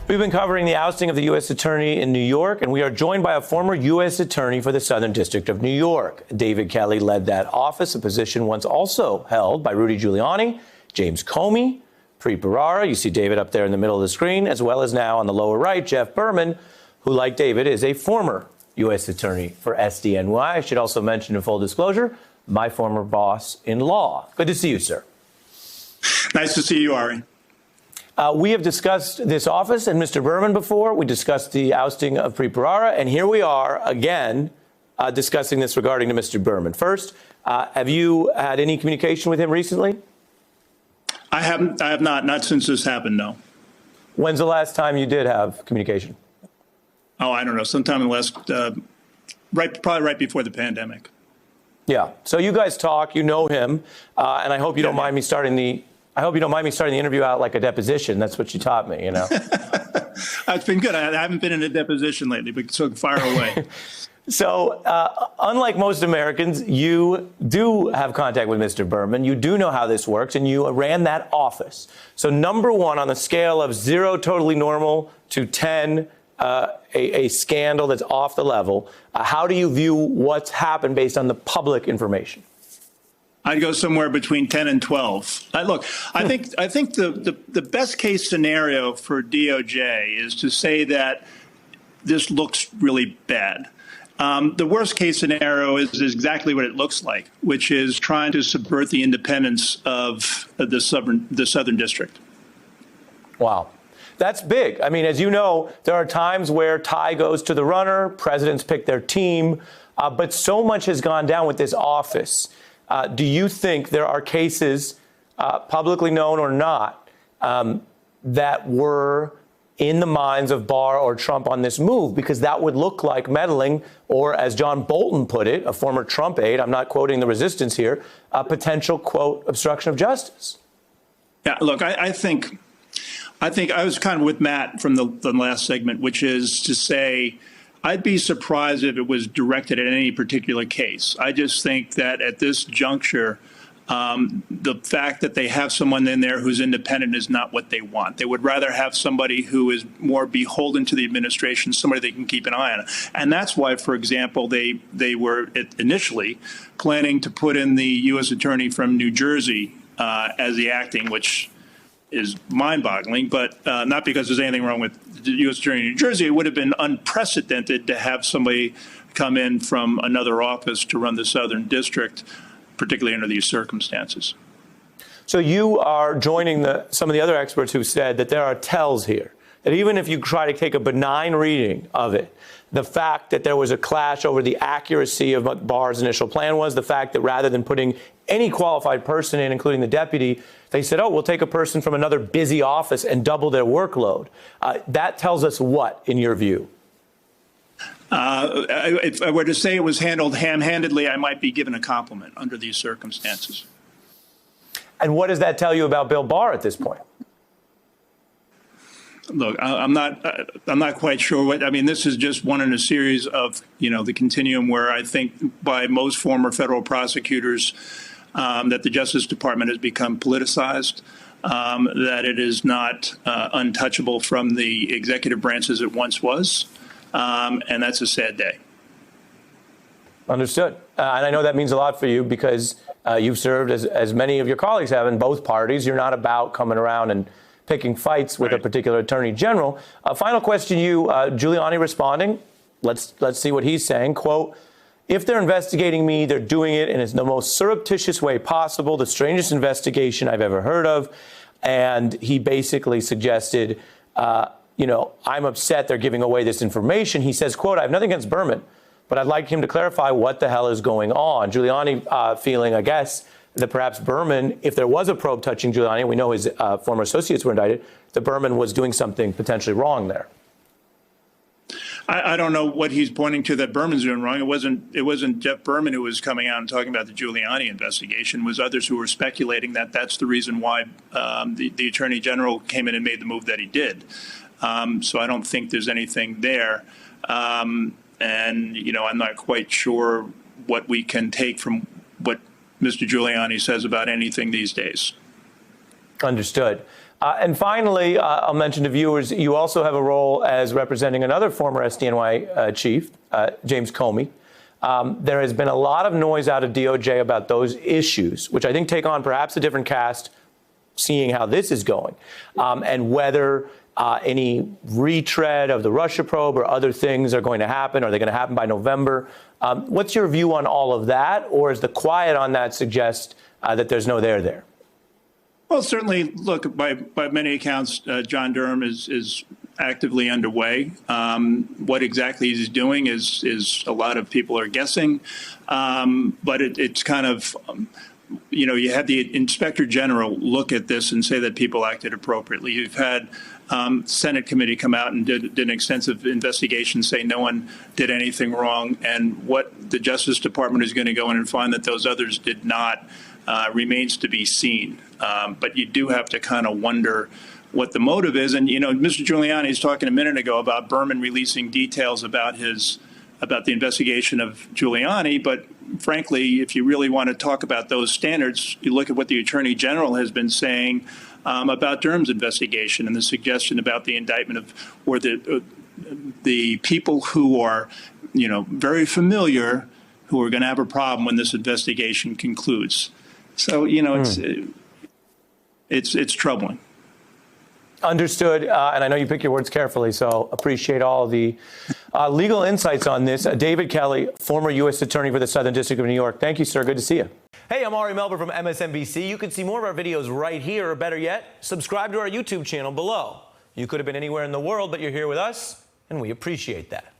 We've been covering the ousting of the U.S. Attorney in New York, and we are joined by a former U.S. Attorney for the Southern District of New York. David Kelly led that office, a position once also held by Rudy Giuliani, James Comey, Preet Bharara. You see David up there in the middle of the screen, as well as now on the lower right, Jeff Berman, who, like David, is a former U.S. Attorney for SDNY. I should also mention, in full disclosure, my former boss in law. Good to see you, sir. Nice to see you, Ari. We have discussed this office and Mr. Berman before. We discussed the ousting of Preet Bharara, and here we are again discussing this regarding to Mr. Berman. First, have you had any communication with him recently? I have not since this happened, no. When's the last time you did have communication? Oh, I don't know. Sometime in the last, probably right before the pandemic. Yeah. So you guys talk, you know him, and I hope you don't mind me starting the interview out like a deposition. That's what you taught me, you know. It's been good. I haven't been in a deposition lately, but so fire away. So, unlike most Americans, you do have contact with Mr. Berman. You do know how this works, and you ran that office. So, number one, on the scale of 0, totally normal, to 10, a scandal that's off the level, how do you view what's happened based on the public information? I'd go somewhere between 10 and 12. Look, I think the best case scenario for DOJ is to say that this looks really bad. The worst case scenario is exactly what it looks like, which is trying to subvert the independence of the Southern District. Wow. That's big. I mean, as you know, there are times where tie goes to the runner, presidents pick their team, but so much has gone down with this office. Do you think there are cases, publicly known or not, that were in the minds of Barr or Trump on this move? Because that would look like meddling, or as John Bolton put it, a former Trump aide, I'm not quoting the resistance here, a potential, quote, obstruction of justice. Yeah, look, I think I was kind of with Matt from the last segment, which is to say, I'd be surprised if it was directed at any particular case. I just think that at this juncture, the fact that they have someone in there who's independent is not what they want. They would rather have somebody who is more beholden to the administration, somebody they can keep an eye on. And that's why, for example, they were initially planning to put in the U.S. Attorney from New Jersey as the acting, which is mind-boggling, but not because there's anything wrong with the U.S. Attorney in New Jersey. It would have been unprecedented to have somebody come in from another office to run the Southern District, particularly under these circumstances. So you are joining some of the other experts who said that there are tells here, that even if you try to take a benign reading of it, the fact that there was a clash over the accuracy of what Barr's initial plan was, the fact that rather than putting any qualified person in, including the deputy, they said, oh, we'll take a person from another busy office and double their workload. That tells us what, in your view? If I were to say it was handled ham-handedly, I might be given a compliment under these circumstances. And what does that tell you about Bill Barr at this point? Look, I'm not quite sure what. I mean, this is just one in a series of, the continuum where I think by most former federal prosecutors that the Justice Department has become politicized, that it is not untouchable from the executive branch as it once was. And that's a sad day. Understood. And I know that means a lot for you because you've served, as many of your colleagues have, in both parties. You're not about coming around and picking fights with a particular attorney general. Final question, Giuliani responding. Let's see what he's saying. Quote, if they're investigating me, they're doing it in the most surreptitious way possible, the strangest investigation I've ever heard of. And he basically suggested, I'm upset they're giving away this information. He says, quote, I have nothing against Berman, but I'd like him to clarify what the hell is going on. Giuliani feeling, I guess, that perhaps Berman, if there was a probe touching Giuliani, we know his former associates were indicted, that Berman was doing something potentially wrong there. I don't know what he's pointing to that Berman's doing wrong. It wasn't Jeff Berman who was coming out and talking about the Giuliani investigation. It was others who were speculating that that's the reason why the Attorney General came in and made the move that he did. So I don't think there's anything there. And, I'm not quite sure what we can take from what Mr. Giuliani says about anything these days. Understood. And finally, I'll mention to viewers, you also have a role as representing another former SDNY chief, James Comey. There has been a lot of noise out of DOJ about those issues, which I think take on perhaps a different cast, seeing how this is going, and whether any retread of the Russia probe or other things are going to happen. Are they going to happen by November? What's your view on all of that? Or is the quiet on that suggest that there's no there? Well, certainly, look, by many accounts, John Durham is actively underway. What exactly he's doing is a lot of people are guessing, but it's kind of, you had the Inspector General look at this and say that people acted appropriately. You've had Senate committee come out and did an extensive investigation, say no one did anything wrong, and what the Justice Department is going to go in and find that those others did not remains to be seen. But you do have to kind of wonder what the motive is. And, Mr. Giuliani was talking a minute ago about Berman releasing details about the investigation of Giuliani. But frankly, if you really want to talk about those standards, you look at what the Attorney General has been saying about Durham's investigation and the suggestion about the indictment of, or the people who are, very familiar, who are going to have a problem when this investigation concludes. So, it's troubling. Understood. And I know you pick your words carefully, so appreciate all the legal insights on this. David Kelly, former U.S. Attorney for the Southern District of New York. Thank you, sir. Good to see you. Hey, I'm Ari Melber from MSNBC. You can see more of our videos right here, or better yet, subscribe to our YouTube channel below. You could have been anywhere in the world, but you're here with us, and we appreciate that.